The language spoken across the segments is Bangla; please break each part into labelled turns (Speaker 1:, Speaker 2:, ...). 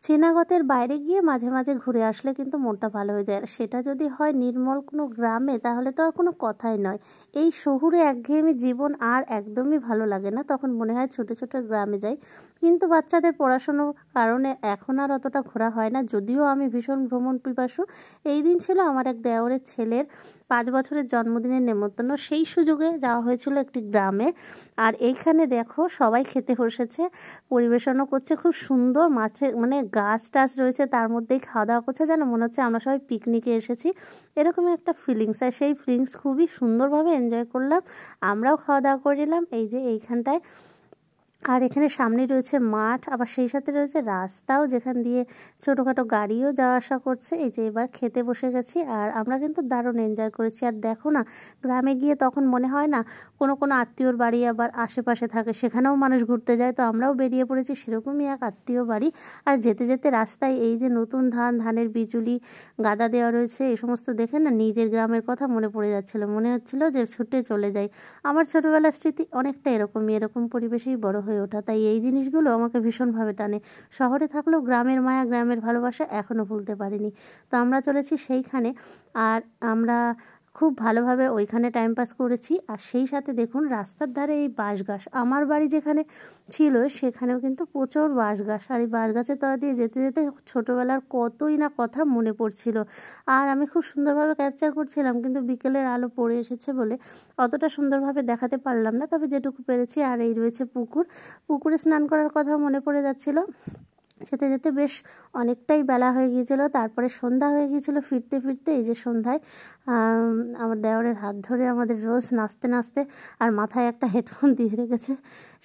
Speaker 1: চেনাগতের বাইরে গিয়ে মাঝে মাঝে ঘুরে আসলে কিন্তু মনটা ভালো হয়ে যায়। আর সেটা যদি হয় নির্মল কোনো গ্রামে, তাহলে তো আর কোনো কথাই নয়। এই শহুরে একঘেয়েমি জীবন আর একদমই ভালো লাগে না, তখন মনে হয় ছোটো ছোটো গ্রামে যাই। কিন্তু বাচ্চাদের পড়াশোনার কারণে এখন আর অতটা ঘোরা হয় না, যদিও আমি ভীষণ ভ্রমণ পিপাসু। এই দিন ছিল আমার এক দেওরের ছেলের 5 বছরের জন্মদিনের নেমন্তন্ন, সেই সুযোগে যাওয়া হয়েছিল একটি গ্রামে। আর এইখানে দেখো সবাই খেতে বসেছে, পরিবেশনও করছে খুব সুন্দর, মাছে মানে গাছ টাছ রয়েছে, তার মধ্যেই খাওয়া দাওয়া করছে, যেন মনে হচ্ছে আমরা সবাই পিকনিকে এসেছি, এরকমই একটা ফিলিংস। আর সেই ফিলিংস খুবই সুন্দরভাবে এনজয় করলাম, আমরাও খাওয়া দাওয়া করে নিলাম এই যে এইখানটায়। আর এখানে সামনে রয়েছে মাঠ, আবার সেই সাথে রয়েছে রাস্তাও, যেখান দিয়ে ছোটোখাটো গাড়িও যাওয়া আসা করছে। এই যে এবার খেতে বসে গেছি, আর আমরা কিন্তু দারুণ এনজয় করেছি। আর দেখো না, গ্রামে গিয়ে তখন মনে হয় না কোনো কোনো আত্মীয়র বাড়ি আবার আশেপাশে থাকে, সেখানেও মানুষ ঘুরতে যায়, তো আমরাও বেরিয়ে পড়েছি সেরকমই এক আত্মীয় বাড়ি। আর যেতে যেতে রাস্তায় এই যে নতুন ধানের বিচুলি গাদা দেওয়া রয়েছে, এই সমস্ত দেখে না নিজের গ্রামের কথা মনে পড়ে যাচ্ছিলো, মনে হচ্ছিলো যে ছুটে চলে যাই। আমার ছোটোবেলার স্মৃতি অনেকটা এরকমই, এরকম পরিবেশেই বড় হয়ে ওঠা, তাই এই জিনিসগুলো আমাকে ভীষণভাবে টানে। শহরে থাকলেও গ্রামের মায়া, গ্রামের ভালোবাসা এখনও ভুলতে পারিনি। তো আমরা চলেছি সেইখানে, আর আমরা খুব ভালোভাবে ওইখানে টাইম পাস করেছি। আর সেই সাথে দেখুন রাস্তার ধারে এই বাঁশ গাছ, আমার বাড়ি যেখানে ছিল সেখানেও কিন্তু প্রচুর বাঁশ গাছ, আর এই বাঁশ গাছের তলা দিয়ে যেতে যেতে ছোটোবেলার কতই না কথা মনে পড়ছিল। আর আমি খুব সুন্দরভাবে ক্যাপচার করছিলাম, কিন্তু বিকেলের আলো পড়ে এসেছে বলে অতটা সুন্দরভাবে দেখাতে পারলাম না, তবে যেটুকু পেরেছি। আর এই রয়েছে পুকুর, পুকুরে স্নান করার কথা মনে পড়ে যাচ্ছিল। যেতে যেতে বেশ অনেকটাই বেলা হয়ে গিয়েছিলো, তারপরে সন্ধ্যা হয়ে গিয়েছিলো ফিরতে ফিরতে। এই যে সন্ধ্যায় আমার দেওরের হাত ধরে আমাদের রোজ নাচতে নাচতে, আর মাথায় একটা হেডফোন দিয়ে রেখেছে,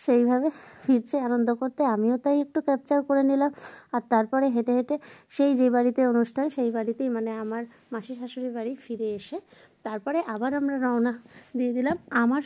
Speaker 1: সেইভাবে ফিরছে আনন্দ করতে। আমিও তাই একটু ক্যাপচার করে নিলাম। আর তারপরে হেঁটে হেঁটে সেই যে বাড়িতে অনুষ্ঠান, সেই বাড়িতেই মানে আমার মাসি শাশুড়ি বাড়ি ফিরে এসে তারপরে আবার আমরা রওনা দিয়ে দিলাম আমার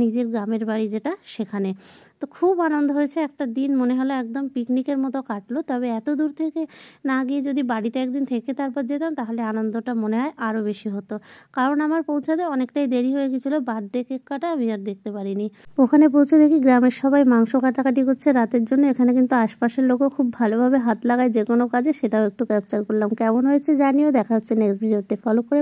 Speaker 1: নিজের গ্রামের বাড়ি যেটা, সেখানে। তো খুব আনন্দ হয়েছে, একটা দিন মনে হলো একদম পিকনিকের মতো কাটলো। তবে এত দূর থেকে না গিয়ে যদি বাড়িতে একদিন থেকে তারপর যেতাম, তাহলে আনন্দটা মনে হয় আরও বেশি হতো, কারণ আমার পৌঁছাতে অনেকটাই দেরি হয়ে গেছিলো। বার্থডে কেক কাটা আমি আর দেখতে পারিনি। ওখানে পৌঁছে দেখি গ্রামের সবাই মাংস কাটাকাটি করছে রাতের জন্য। এখানে কিন্তু আশপাশের লোকও খুব ভালোভাবে হাত লাগায় যে কোনো কাজে, সেটাও একটু ক্যাপচার করলাম। কেমন হয়েছে জানিও। দেখা হচ্ছে নেক্সট ভিডিওতে, ফলো করে